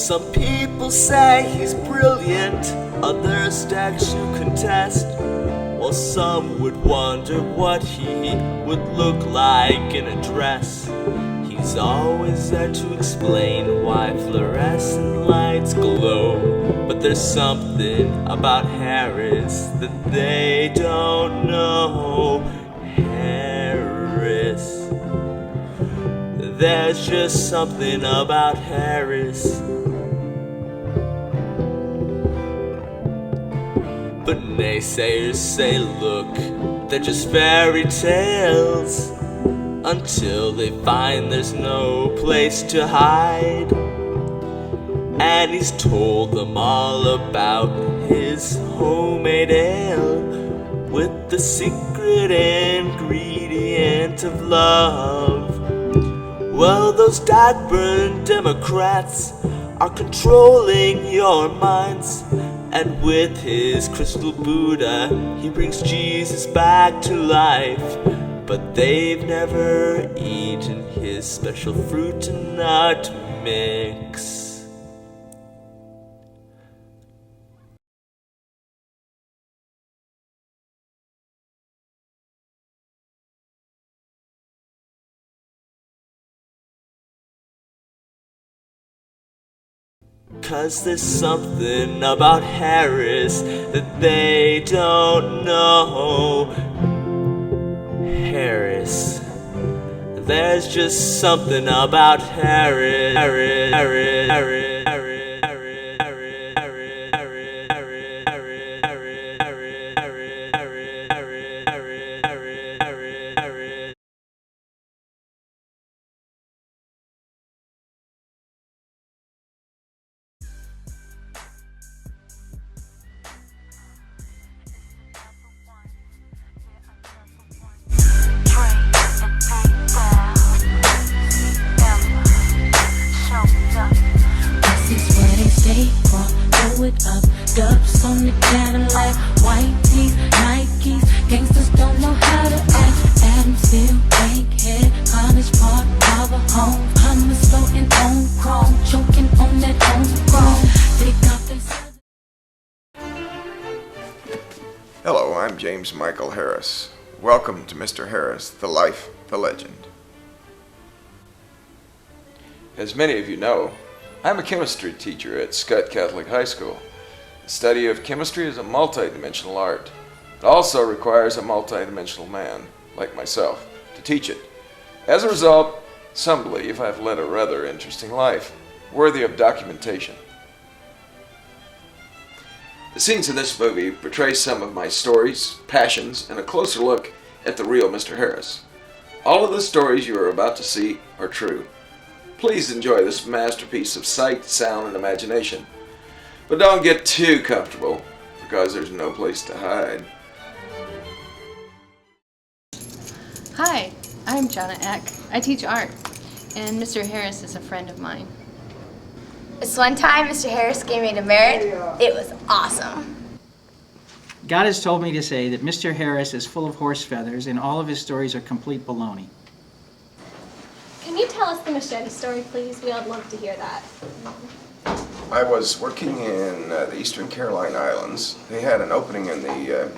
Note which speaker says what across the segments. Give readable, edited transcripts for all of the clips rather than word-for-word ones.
Speaker 1: Some people say he's brilliant, others actually contest, while some would wonder what he would look like in a dress. He's always there to explain why fluorescent lights glow, but there's something about Harris that they don't know. Harris. There's just something about Harris. But naysayers say, look, they're just fairy tales, until they find there's no place to hide. And he's told them all about his homemade ale with the secret ingredient of love. Well, those dad-burned Democrats are controlling your minds, and with his crystal Buddha, he brings Jesus back to life. But they've never eaten his special fruit and nut mix. Cause there's something about Harris that they don't know. Harris. There's just something about Harris.
Speaker 2: Up, dubs on the Cadillac, white teeth, Nikes, gangsters don't know how to act. Adamsville, Bankhead, College Park, Harbor Home, Hummers floating on chrome, choking on that homegrown. Take off their.
Speaker 3: Hello, I'm James Michael Harris. Welcome to Mr. Harris, the life, the legend. As many of you know, I'm a chemistry teacher at Skutt Catholic High School. The study of chemistry is a multi-dimensional art. It also requires a multi-dimensional man, like myself, to teach it. As a result, some believe I've led a rather interesting life, worthy of documentation. The scenes in this movie portray some of my stories, passions, and a closer look at the real Mr. Harris. All of the stories you are about to see are true. Please enjoy this masterpiece of sight, sound, and imagination. But don't get too comfortable, because there's no place to hide.
Speaker 4: Hi, I'm Jonna Eck. I teach art, and Mr. Harris is a friend of mine.
Speaker 5: This one time Mr. Harris gave me a merit. It was awesome.
Speaker 6: God has told me to say that Mr. Harris is full of horse feathers and all of his stories are complete baloney.
Speaker 7: Can you tell us the Machete Story, please? We would love to hear that.
Speaker 3: I was working in the Eastern Carolina Islands. They had an opening in the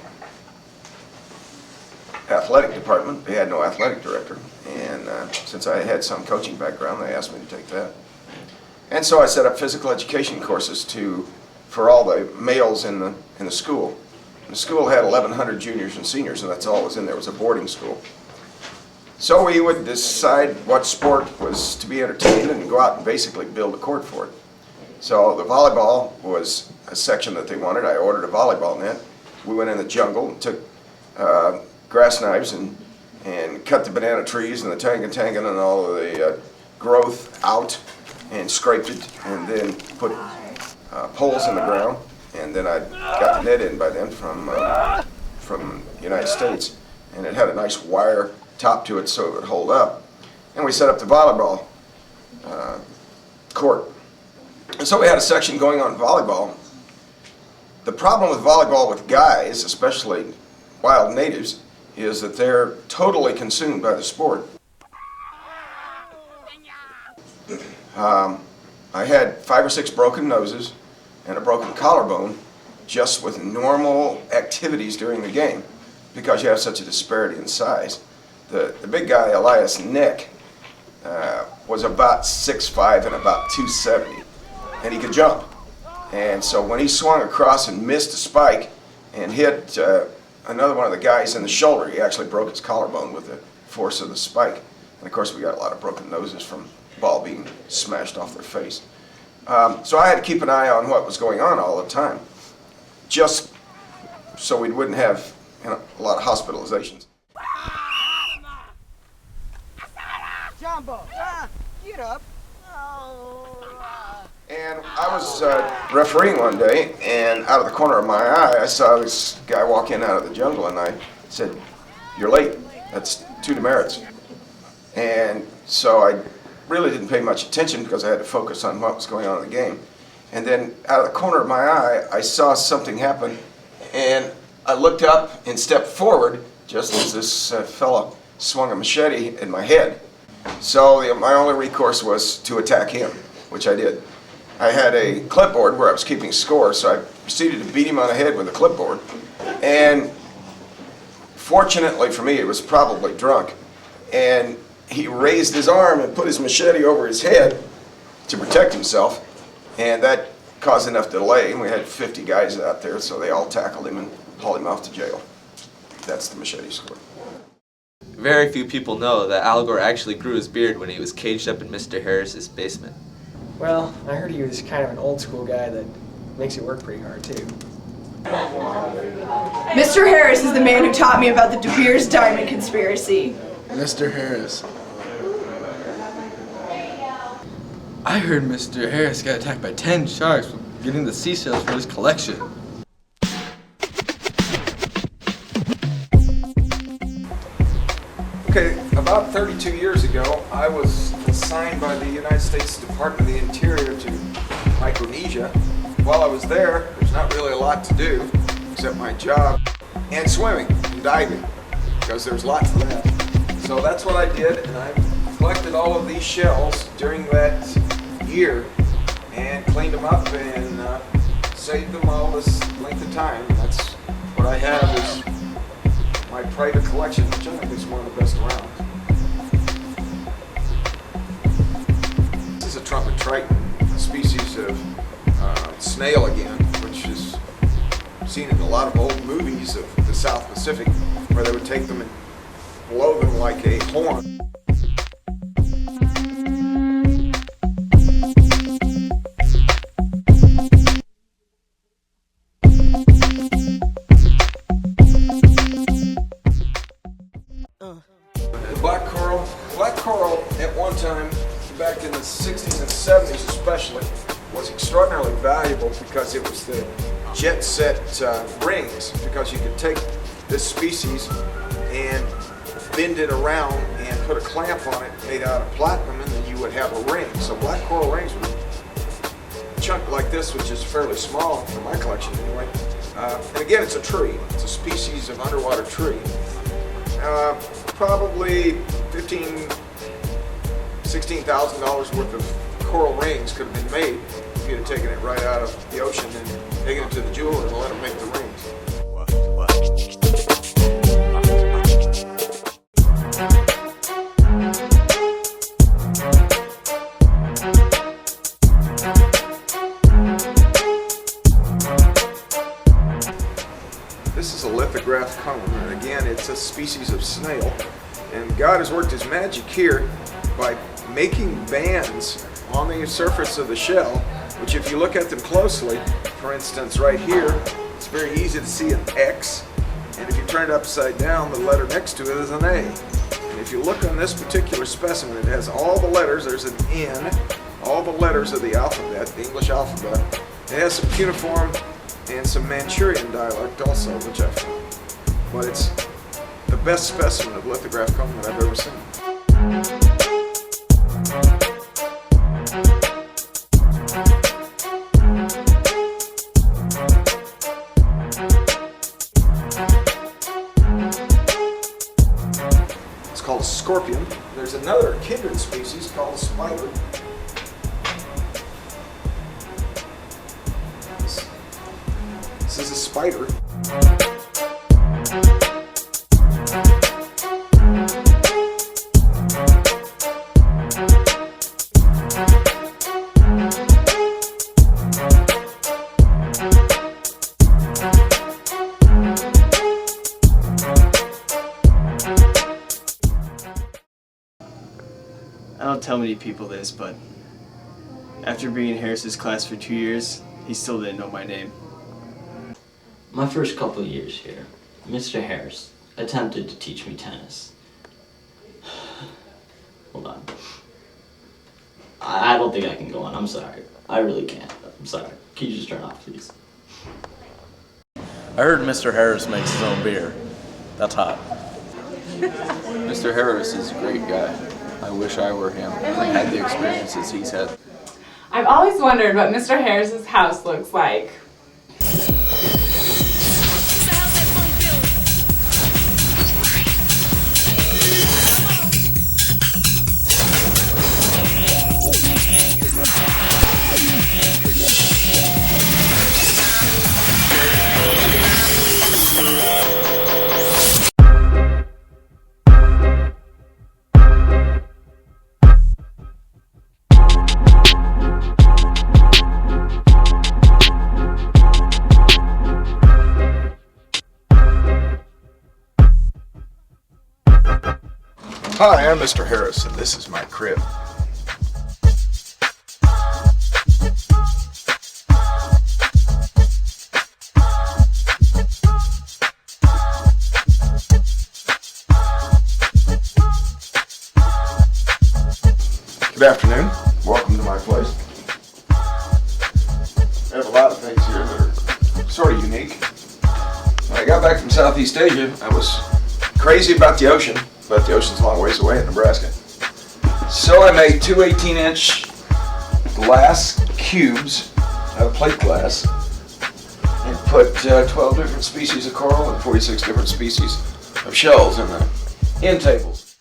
Speaker 3: athletic department. They had no athletic director, and since I had some coaching background, they asked me to take that. And so I set up physical education courses for all the males in the school. The school had 1,100 juniors and seniors, and that's all that was in there. It was a boarding school. So we would decide what sport was to be entertained and go out and basically build a court for it. So the volleyball was a section that they wanted. I ordered a volleyball net. We went in the jungle and took grass knives and cut the banana trees and the tangan and all of the growth out and scraped it, and then put poles in the ground. And then I got the net in by then from the United States, and it had a nice wire top to it so it would hold up. And we set up the volleyball court. And so we had a section going on volleyball. The problem with volleyball with guys, especially wild natives, is that they're totally consumed by the sport. I had 5 or 6 broken noses and a broken collarbone just with normal activities during the game because you have such a disparity in size. The big guy, Elias Nick, was about 6'5" and about 270, and he could jump. And so when he swung across and missed a spike and hit another one of the guys in the shoulder, he actually broke his collarbone with the force of the spike. And of course we got a lot of broken noses from the ball being smashed off their face. So I had to keep an eye on what was going on all the time, just so we wouldn't have a lot of hospitalizations.
Speaker 8: Jumbo, get up.
Speaker 3: And I was refereeing one day, and out of the corner of my eye, I saw this guy walk in out of the jungle, and I said, "You're late. That's 2 demerits." And so I really didn't pay much attention because I had to focus on what was going on in the game. And then out of the corner of my eye, I saw something happen, and I looked up and stepped forward just as this fellow swung a machete at my head. So my only recourse was to attack him, which I did. I had a clipboard where I was keeping score, so I proceeded to beat him on the head with a clipboard. And fortunately for me, he was probably drunk. And he raised his arm and put his machete over his head to protect himself. And that caused enough delay. And we had 50 guys out there, so they all tackled him and hauled him off to jail. That's the Machete Story.
Speaker 1: Very few people know that Al Gore actually grew his beard when he was caged up in Mr. Harris's basement.
Speaker 8: Well, I heard he was kind of an old school guy that makes you work pretty hard too.
Speaker 9: Mr. Harris is the man who taught me about the De Beers diamond conspiracy.
Speaker 10: Mr. Harris.
Speaker 11: I heard Mr. Harris got attacked by 10 sharks for getting the seashells for his collection.
Speaker 3: Okay, about 32 years ago, I was assigned by the United States Department of the Interior to Micronesia. While I was there, there's not really a lot to do except my job and swimming and diving, because there's lots of that. So that's what I did, and I collected all of these shells during that year and cleaned them up and saved them all this length of time. That's what I have is my private collection, which I think is one of the best around. This is a trumpet triton, a species of snail again, which is seen in a lot of old movies of the South Pacific, where they would take them and blow them like a horn. Black coral at one time, back in the 60s and 70s especially, was extraordinarily valuable because it was the jet set rings, because you could take this species and bend it around and put a clamp on it made out of platinum, and then you would have a ring. So black coral rings were a chunk like this, which is fairly small for my collection anyway. And again, it's a tree. It's a species of underwater tree. Probably $16,000 worth of coral rings could have been made if you'd have taken it right out of the ocean and taken it to the jeweler and let him make the rings. This is a lithographed cone, and again, it's a species of snail. And God has worked his magic here by making bands on the surface of the shell, which if you look at them closely, for instance right here, it's very easy to see an X, and if you turn it upside down, the letter next to it is an A. And if you look on this particular specimen, it has all the letters, there's an N, all the letters of the alphabet, the English alphabet. It has some cuneiform and some Manchurian dialect also, which I found. But it's the best specimen of lithograph cone that I've ever seen. It's called a scorpion. There's another kindred species called a spider. spider.
Speaker 10: I don't tell many people this, but after being in Harris's class for 2 years, he still didn't know my name.
Speaker 12: My first couple of years here, Mr. Harris attempted to teach me tennis. Hold on. I don't think I can go on. I'm sorry. I really can't. I'm sorry. Can you just turn off, please?
Speaker 13: I heard Mr. Harris makes his own beer. That's hot.
Speaker 11: Mr. Harris is a great guy. I wish I were him and had the experiences he's had.
Speaker 14: I've always wondered what Mr. Harris's house looks like.
Speaker 3: Hi, I'm Mr. Harris, and this is my crib. Good afternoon. Welcome to my place. I have a lot of things here that are sort of unique. When I got back from Southeast Asia, I was crazy about the ocean, but the ocean's a long ways away in Nebraska. So I made two 18-inch glass cubes out of plate glass and put 12 different species of coral and 46 different species of shells in the end tables.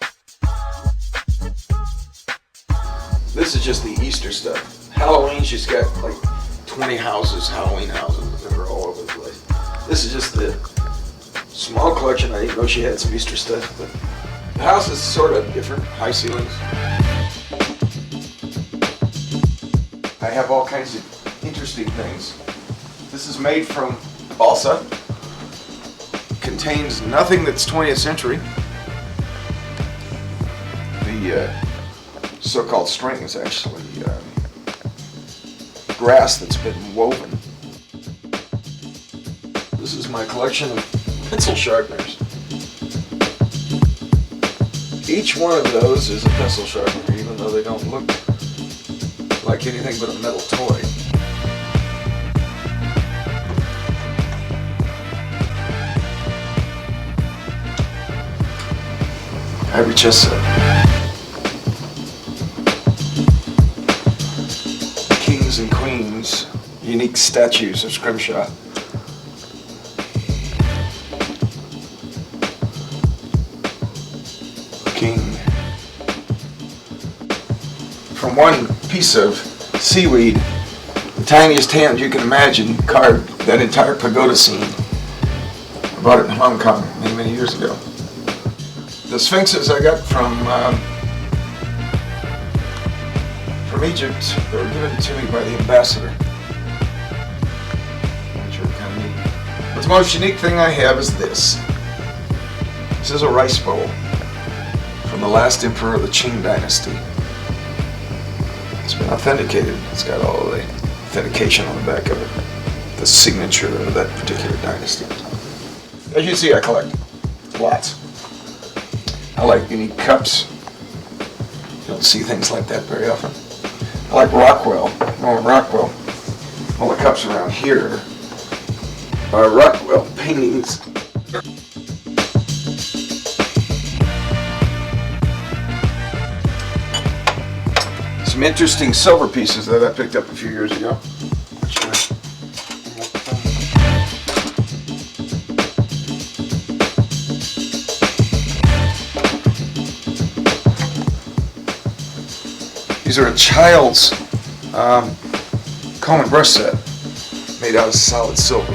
Speaker 3: This is just the Easter stuff. Halloween, she's got like 20 houses, Halloween houses that are all over the place. This is just the small collection. I didn't know she had some Easter stuff, but the house is sort of different, high ceilings. I have all kinds of interesting things. This is made from balsa. Contains nothing that's 20th century. The so-called string is actually grass that's been woven. This is my collection of pencil sharpeners. Each one of those is a pencil sharpener, even though they don't look like anything but a metal toy. Ivory chess set. Kings and queens, unique statues of Scrimshaw. King. From one piece of seaweed, the tiniest hand you can imagine, carved that entire pagoda scene. I bought it in Hong Kong many, many years ago. The sphinxes I got from Egypt. They were given to me by the ambassador, which are kind of neat. But the most unique thing I have is this. This is a rice bowl from the last emperor of the Qing dynasty. It's been authenticated. It's got all the authentication on the back of it, the signature of that particular dynasty. As you can see, I collect lots. I like unique cups. You don't see things like that very often. I like Rockwell, Norman Rockwell. All the cups around here are Rockwell paintings. Some interesting silver pieces that I picked up a few years ago. These are a child's comb and brush set made out of solid silver.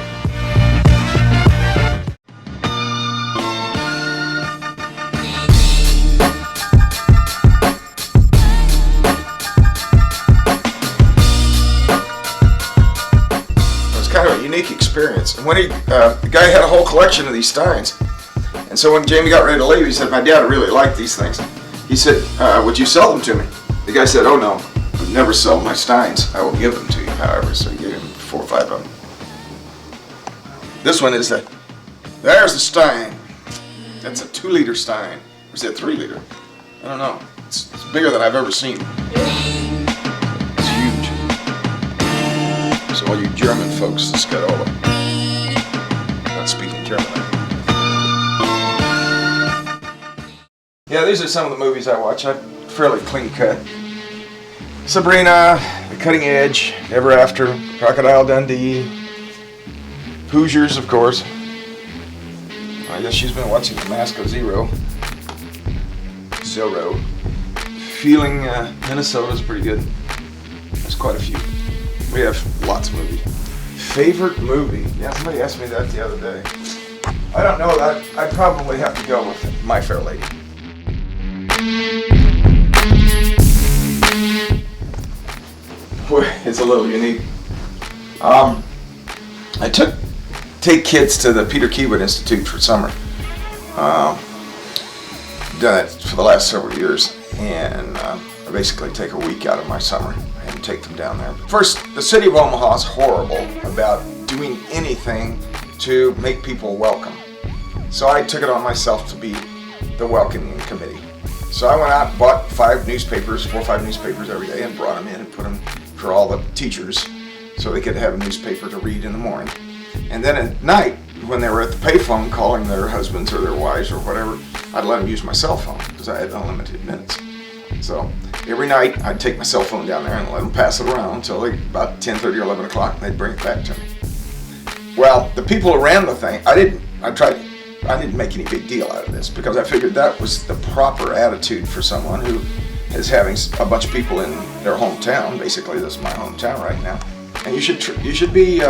Speaker 3: experience. And when the guy had a whole collection of these steins. And so when Jamie got ready to leave, he said, my dad really liked these things. He said, would you sell them to me? The guy said, oh no, I would never sell my steins. I will give them to you, however. So he gave him 4 or 5 of them. This one is there's the stein. That's a 2-liter stein. Or is that 3-liter? I don't know. It's bigger than I've ever seen. It's huge. So all you German folks, the Skutt Catholic. Not speaking German. Yeah, these are some of the movies I watch. I'm fairly clean cut. Sabrina, The Cutting Edge, Ever After, Crocodile Dundee, Hoosiers, of course. I guess she's been watching The Mask of Zero. Feeling Minnesota's pretty good. There's quite a few. We have lots of movies. Favorite movie? Yeah, somebody asked me that the other day. I don't know that. I'd probably have to go with My Fair Lady. It's a little unique. I take kids to the Peter Keywood Institute for summer. Done it for the last several years, and I basically take a week out of my summer and take them down there. First, the city of Omaha is horrible about doing anything to make people welcome. So I took it on myself to be the welcoming committee. So I went out and bought 4 or 5 newspapers every day and brought them in and put them for all the teachers so they could have a newspaper to read in the morning. And then at night, when they were at the payphone calling their husbands or their wives or whatever, I'd let them use my cell phone because I had unlimited minutes. So every night I'd take my cell phone down there and let them pass it around until about 10:30 or 11 o'clock, and they'd bring it back to me. Well, the people who ran the thing, I didn't make any big deal out of this because I figured that was the proper attitude for someone who is having a bunch of people in their hometown. Basically, this is my hometown right now, and you should be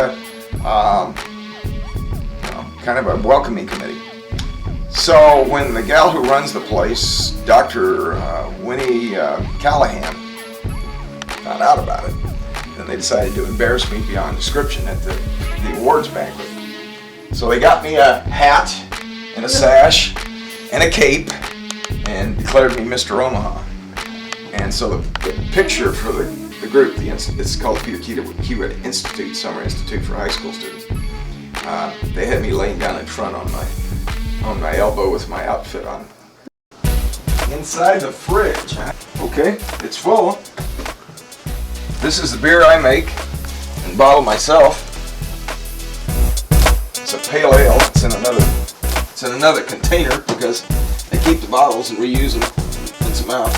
Speaker 3: kind of a welcoming committee. So when the gal who runs the place, Dr. Winnie Callahan, found out about it, then they decided to embarrass me beyond description at the awards banquet. So they got me a hat and a sash and a cape and declared me Mr. Omaha. And so the picture for the group, it's called the Peter Keywood Institute, Summer Institute for High School Students. They had me laying down in front on my elbow with my outfit on. Inside the fridge, huh? Okay, it's full. This is the beer I make and bottle myself. It's a pale ale. It's in another container because they keep the bottles and reuse them and rinse them out.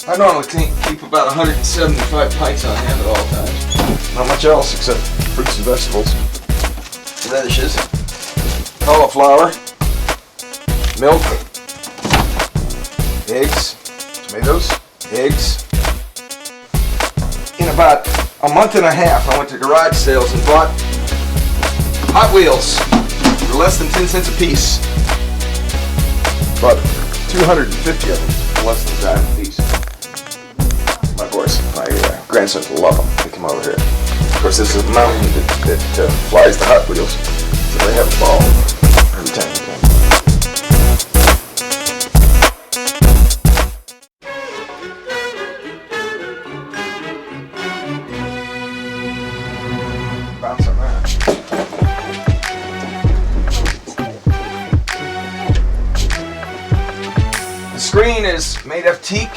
Speaker 3: I normally keep about 175 pints on hand at all times. Not much else except fruits and vegetables, radishes, cauliflower, milk, eggs, tomatoes, eggs. In about a month and a half, I went to garage sales and bought Hot Wheels for less than 10 cents a piece. Bought 250 of them for less than a dime a piece. My grandsons love them. They come over here. Of course, this is a mountain that flies the Hot Wheels, so they have a ball every time they come. Bounce on that. The screen is made of teak.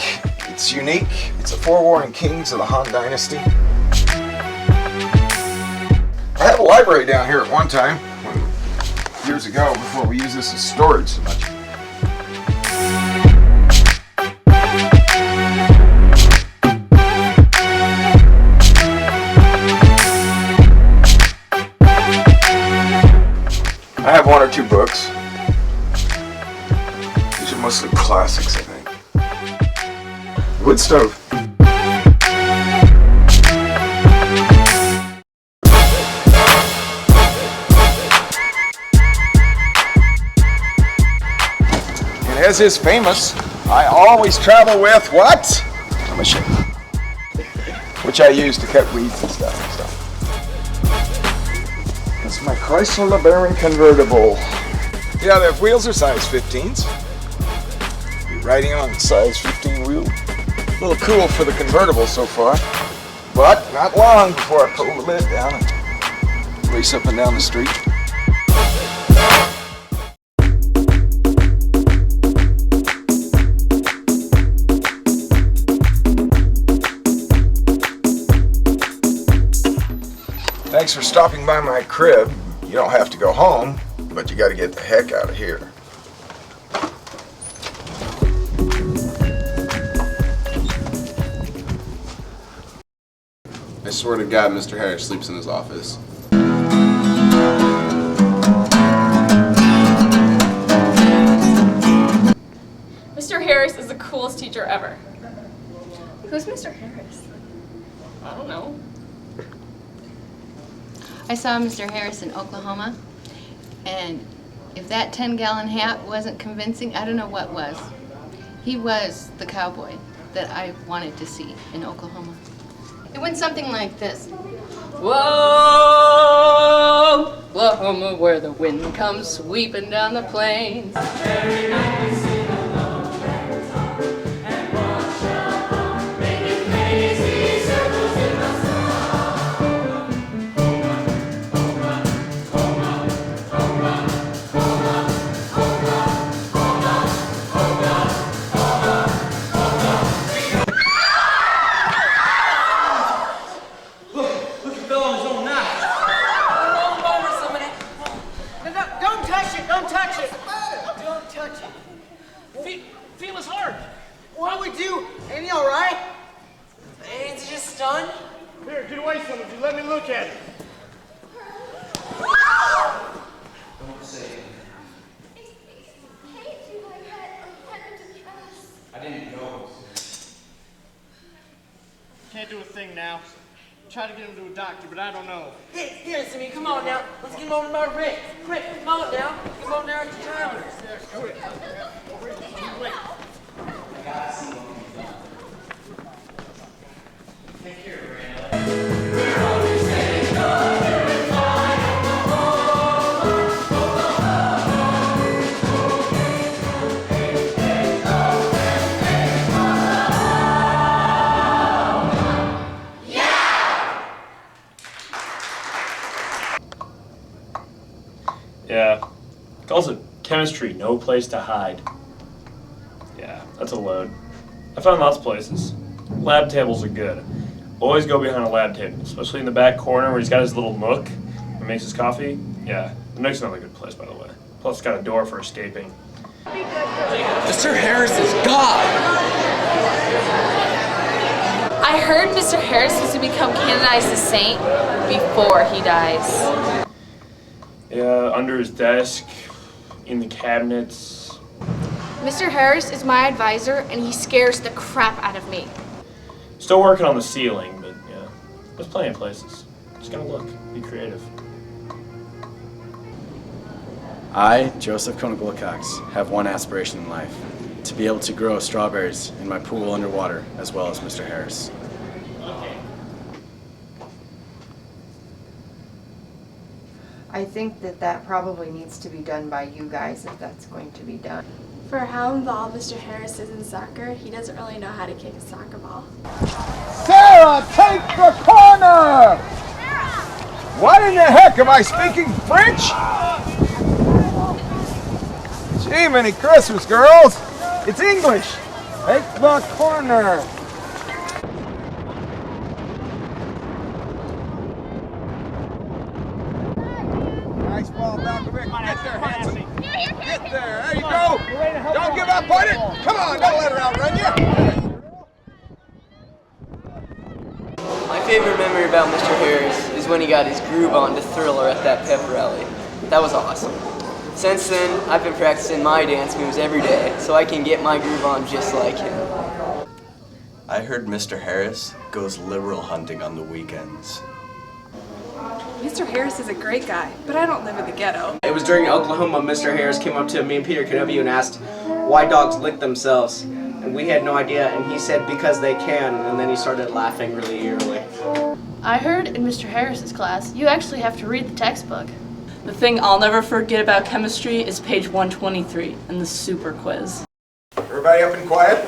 Speaker 3: It's unique. It's a forewarning kings of the Han Dynasty. I had a library down here at one time, years ago, before we used this as storage so much. I have 1 or 2 books. These are mostly classics, I think. Wood stove. And as is famous, I always travel with what? A machete. which I use to cut weeds and stuff. So. It's my Chrysler LeBaron convertible. Yeah, the wheels are size 15s. You're riding on a size 15 wheel. A little cool for the convertible so far, but not long before I pull the lid down and race up and down the street. Thanks for stopping by my crib. You don't have to go home, but you got to get the heck out of here.
Speaker 11: I swear to God, Mr. Harris sleeps in his office.
Speaker 14: Mr. Harris is the coolest teacher ever.
Speaker 4: Who's Mr. Harris?
Speaker 14: I don't know.
Speaker 4: I saw Mr. Harris in Oklahoma, and if that 10-gallon hat wasn't convincing, I don't know what was. He was the cowboy that I wanted to see in Oklahoma. It went something like this. Whoa, Oklahoma, where the wind comes sweeping down the plains. Every night we sing along that song and watch along, making crazy circles in the
Speaker 15: Feel his heart. What do we do? Ain't he all right? Ain't he just stunned? Here, get away from him. Let me look at it.
Speaker 16: Don't say it. I didn't know.
Speaker 15: Can't do a thing now. Try to get him to a doctor, but I don't know.
Speaker 17: Here, Simi, come on now. Let's get him over to my rig. Quick, come on now. Get him over there to town.
Speaker 15: Wait.
Speaker 16: I gotta see what we've done. Take care, Brandon.
Speaker 18: Yeah. Calls it chemistry, no place to hide. Yeah, that's a load. I found lots of places. Lab tables are good. Always go behind a lab table, especially in the back corner where he's got his little nook where he makes his coffee. Yeah, the nook's another good place, by the way. Plus, it's got a door for escaping.
Speaker 15: Mr. Harris is God!
Speaker 14: I heard Mr. Harris is to become canonized a saint before he dies.
Speaker 18: Yeah, under his desk, in the cabinets.
Speaker 5: Mr. Harris is my advisor, and he scares the crap out of me.
Speaker 18: Still working on the ceiling, but yeah, there's plenty of places. Just gotta look, be creative.
Speaker 19: I, Joseph Koenig Wilcox, have one aspiration in life, to be able to grow strawberries in my pool underwater, as well as Mr. Harris.
Speaker 9: I think that probably needs to be done by you guys if that's going to be done.
Speaker 7: For how involved Mr. Harris is in soccer, he doesn't really know how to kick a soccer ball.
Speaker 3: Sarah, take the corner! What in the heck, am I speaking French? Gee, Merry Christmas, girls. It's English. Take the corner. Nice ball, Malcolm. Get there, Hanson. Get there. There you go. Don't give up on it. Come on, don't let her outrun you.
Speaker 17: My favorite memory about Mr. Harris is when he got his groove on to Thriller at that pep rally. That was awesome. Since then, I've been practicing my dance moves every day so I can get my groove on just like him.
Speaker 20: I heard Mr. Harris goes liberal hunting on the weekends.
Speaker 14: Mr. Harris is a great guy, but I don't live in the ghetto.
Speaker 21: It was during Oklahoma Mr. Harris came up to me and Peter Kenobi and asked why dogs lick themselves. And and we had no idea, and he said because they can, and then he started laughing really eerily.
Speaker 14: I heard in Mr. Harris's class, you actually have to read the textbook.
Speaker 22: The thing I'll never forget about chemistry is page 123 in the super quiz.
Speaker 3: Everybody up and quiet.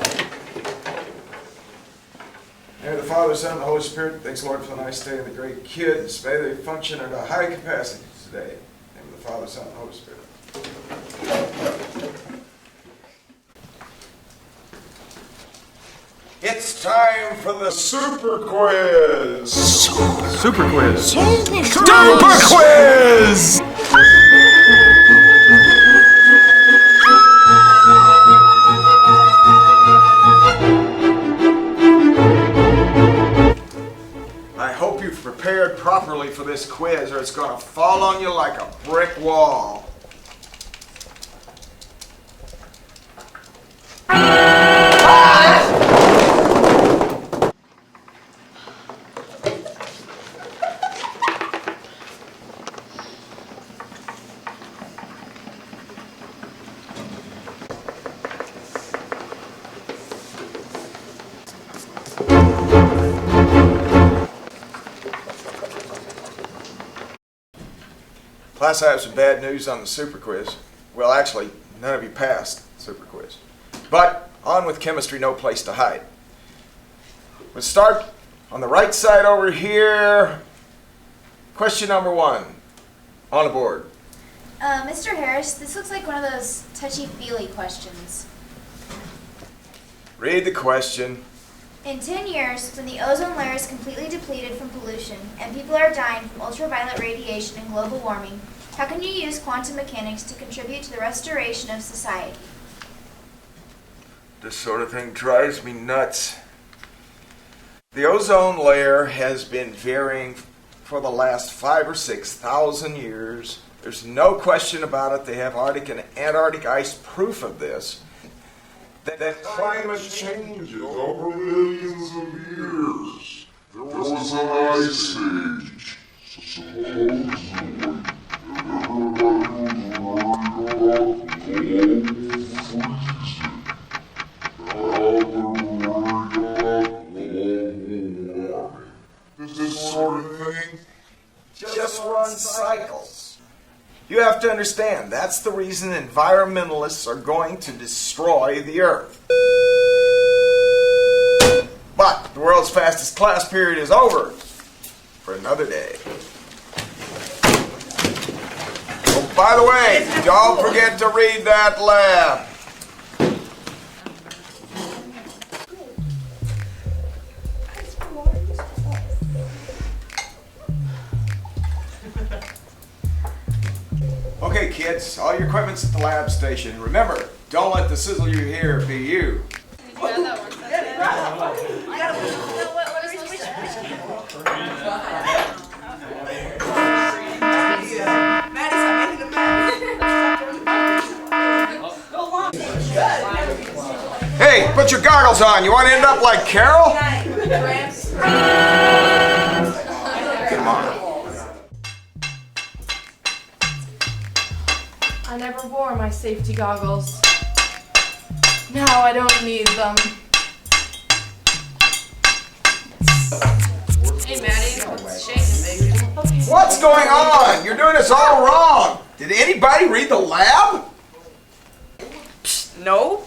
Speaker 3: In the name of the Father, Son, and the Holy Spirit, thanks, Lord, for the nice day and the great kids. May they function at a high capacity today. In the name of the Father, Son, and the Holy Spirit. It's time for the Super Quiz! Super Quiz! Super Quiz! I hope you've prepared properly for this quiz or it's going to fall on you like a brick wall. Class, I have some bad news on the Super Quiz. Well, actually, none of you passed Super Quiz. But on with chemistry, no place to hide. We'll start on the right side over here. Question number 1 on the board.
Speaker 5: Mr. Harris, this looks like one of those touchy-feely questions.
Speaker 3: Read the question.
Speaker 5: In 10 years, when the ozone layer is completely depleted from pollution and people are dying from ultraviolet radiation and global warming, how can you use quantum mechanics to contribute to the restoration of society?
Speaker 3: This sort of thing drives me nuts. The ozone layer has been varying for the last 5,000 or 6,000 years. There's no question about it. They have Arctic and Antarctic ice proof of this. That climate changes over millions of years. There was an ice age. Supposedly, everybody was worried about global freezing. Now they're worried about global warming. This sort of thing just runs cycles. You have to understand, that's the reason environmentalists are going to destroy the Earth. But the world's fastest class period is over for another day. Oh, by the way, don't forget to read that lab. Okay, kids, all your equipment's at the lab station. Remember, don't let the sizzle you hear be you. Hey, put your goggles on. You want to end up like Carol? Come on.
Speaker 14: I never wore my safety goggles. Now I don't need them. Hey, Maddie, what's shaking, baby?
Speaker 3: What's going on? You're doing this all wrong. Did anybody read the lab?
Speaker 14: No.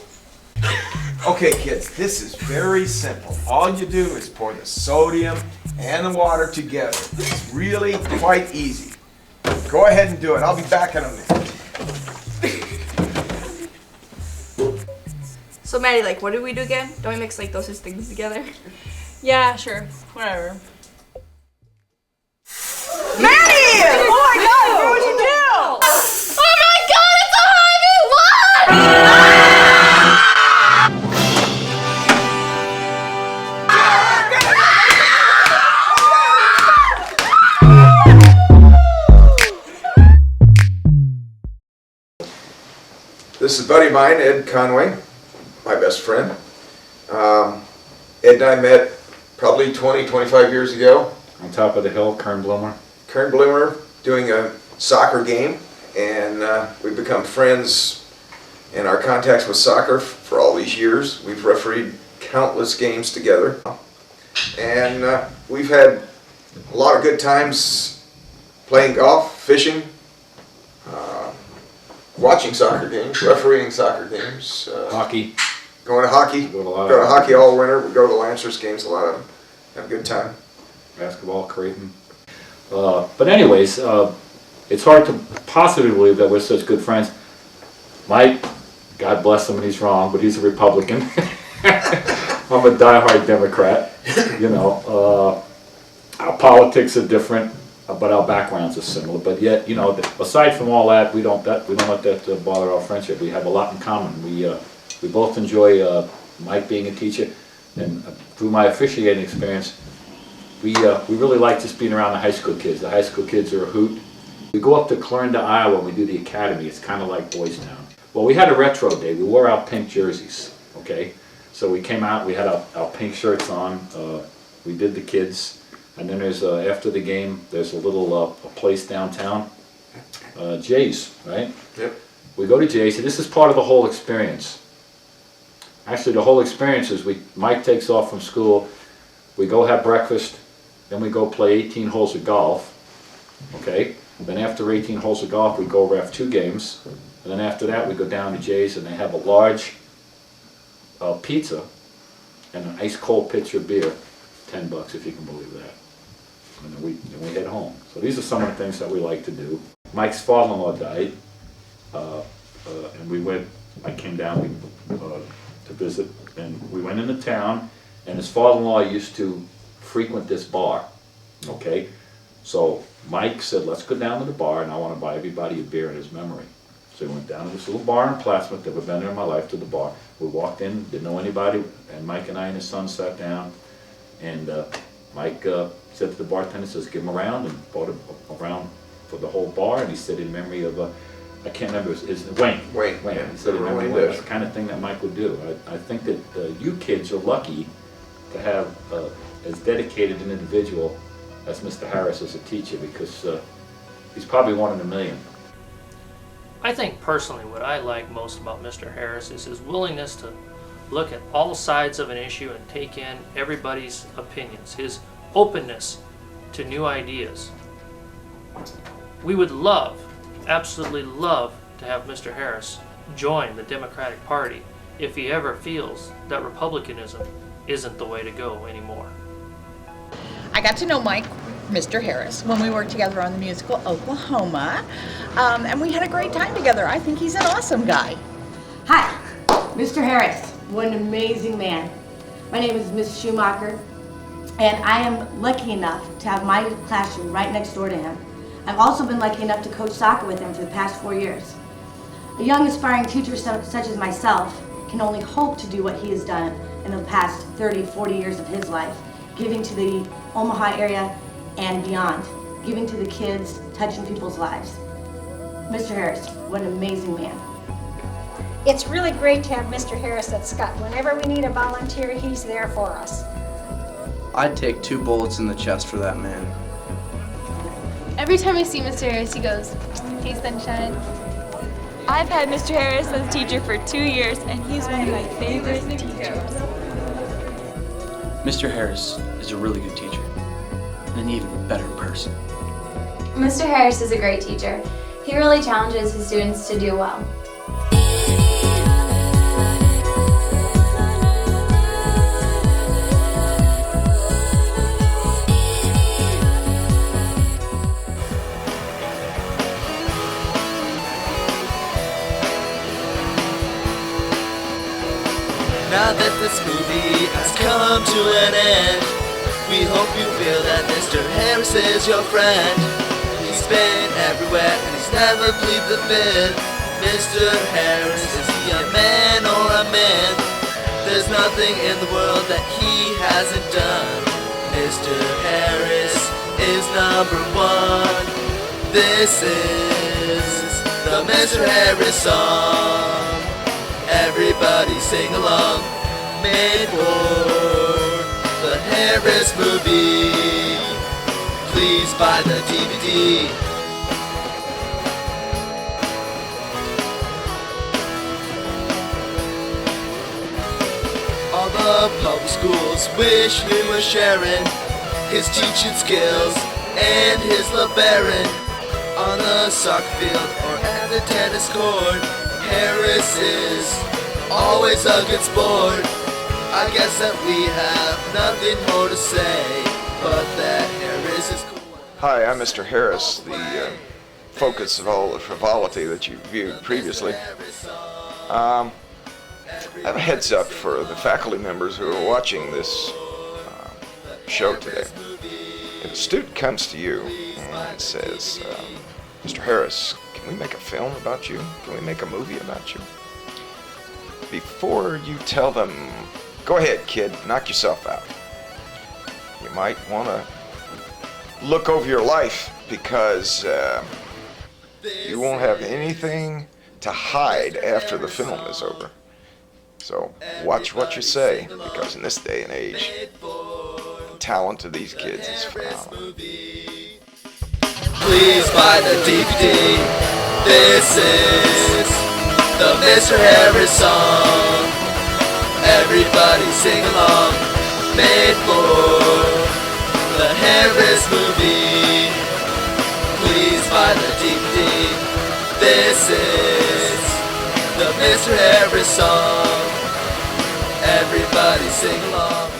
Speaker 3: Okay, kids, this is very simple. All you do is pour the sodium and the water together. It's really quite easy. Go ahead and do it. I'll be back in a minute.
Speaker 23: So Maddie, like, what do we do again? Don't we mix like those things together?
Speaker 14: Yeah, sure. Whatever.
Speaker 23: Maddie! Oh my God! What would you do?
Speaker 14: Oh my God! It's a
Speaker 3: This is a buddy of mine, Ed Conway, my best friend. Ed and I met probably 20, 25 years ago.
Speaker 24: On top of the hill, Kern Bloomer.
Speaker 3: Kern Bloomer, doing a soccer game, and we've become friends and our contacts with soccer for all these years. We've refereed countless games together, and we've had a lot of good times playing golf, fishing, watching soccer games, refereeing soccer games,
Speaker 24: Hockey.
Speaker 3: going to hockey.
Speaker 24: Go to a lot
Speaker 3: Go to
Speaker 24: of
Speaker 3: hockey all winter. We go to the Lancers games, a lot of them. Have a good time.
Speaker 24: Basketball, Creighton. But anyways, it's hard to possibly believe that we're such good friends. Mike, God bless him and he's wrong, but he's a Republican. I'm a diehard Democrat. You know, our politics are different, but our backgrounds are similar. But yet, you know, aside from all that, we don't let that bother our friendship. We have a lot in common. We both enjoy Mike being a teacher, and through my officiating experience, we really like just being around the high school kids. The high school kids are a hoot. We go up to Clarinda, Iowa, and we do the academy. It's kind of like Boys Town. Well, we had a retro day. We wore our pink jerseys, okay? So we came out, we had our pink shirts on. We did the kids. And then there's, after the game, there's a little a place downtown, Jay's, right?
Speaker 3: Yep.
Speaker 24: We go to Jay's, and this is part of the whole experience. Actually, the whole experience is Mike takes off from school, we go have breakfast, then we go play 18 holes of golf, okay? Then after 18 holes of golf, we go over have 2 games, and then after that, we go down to Jay's, and they have a large pizza and an ice cold pitcher of beer, $10 if you can believe that. And then we head home. So these are some of the things that we like to do. Mike's father-in-law died, and I came down to visit, and we went into town, and his father-in-law used to frequent this bar, okay? So Mike said, let's go down to the bar, and I want to buy everybody a beer in his memory. So we went down to this little bar in Plattsmouth, never been there in my life, to the bar. We walked in, didn't know anybody, and Mike and I and his son sat down, and Mike said to the bartender, says, give him a round, and bought a round for the whole bar, and he said in memory of, I can't remember, his Wayne.
Speaker 3: Wayne, yeah.
Speaker 24: He said in memory of Wayne. That's the kind of thing that Mike would do. I think that you kids are lucky to have as dedicated an individual as Mr. Harris as a teacher, because he's probably one in a million.
Speaker 1: I think personally what I like most about Mr. Harris is his willingness to look at all sides of an issue and take in everybody's opinions, his openness to new ideas. We would love, absolutely love, to have Mr. Harris join the Democratic Party if he ever feels that Republicanism isn't the way to go anymore.
Speaker 2: I got to know Mr. Harris, when we worked together on the musical Oklahoma, and we had a great time together. I think he's an awesome guy.
Speaker 6: Hi, Mr. Harris, what an amazing man. My name is Miss Schumacher, and I am lucky enough to have my classroom right next door to him. I've also been lucky enough to coach soccer with him for the past 4 years. A young aspiring teacher such as myself can only hope to do what he has done in the past 30, 40 years of his life, giving to the Omaha area and beyond, giving to the kids, touching people's lives. Mr. Harris, what an amazing man.
Speaker 8: It's really great to have Mr. Harris at Skutt. Whenever we need a volunteer, he's there for us.
Speaker 21: I'd take 2 bullets in the chest for that man.
Speaker 25: Every time I see Mr. Harris, he goes, "Hey, sunshine."
Speaker 26: I've had Mr. Harris as a teacher for 2 years, and he's one of my favorite teachers.
Speaker 27: Mr. Harris is a really good teacher, and an even better person.
Speaker 28: Mr. Harris is a great teacher. He really challenges his students to do well.
Speaker 29: Now that this movie has come to an end, we hope you feel that Mr. Harris is your friend. He's been everywhere and he's never plead the fifth. Mr. Harris, is he a man or a myth? There's nothing in the world that he hasn't done. Mr. Harris is #1. This is the Mr. Harris song. Everybody sing along. Made for the Harris movie. Please buy the DVD. the public schools wish he was sharing his teaching skills and his LeBaron. On the soccer field or at the tennis court, Harris is always a good sport. I guess that we have nothing more to say, but that Harris is cool.
Speaker 3: Hi, I'm Mr. Harris, the focus of all the frivolity that you viewed previously. I have a heads up for the faculty members who are watching this show today. If a student comes to you and says, Mr. Harris, can we make a film about you? Can we make a movie about you? Before you tell them, go ahead, kid, knock yourself out, you might want to look over your life, because you won't have anything to hide after the film is over. So watch what you say, because in this day and age, the talent of these kids is phenomenal.
Speaker 29: Please buy the DVD. This is the Mr. Harris song. Everybody sing along. Made for the Harris movie. Please buy the DVD. This is the Mr. Harris song. Everybody sing along.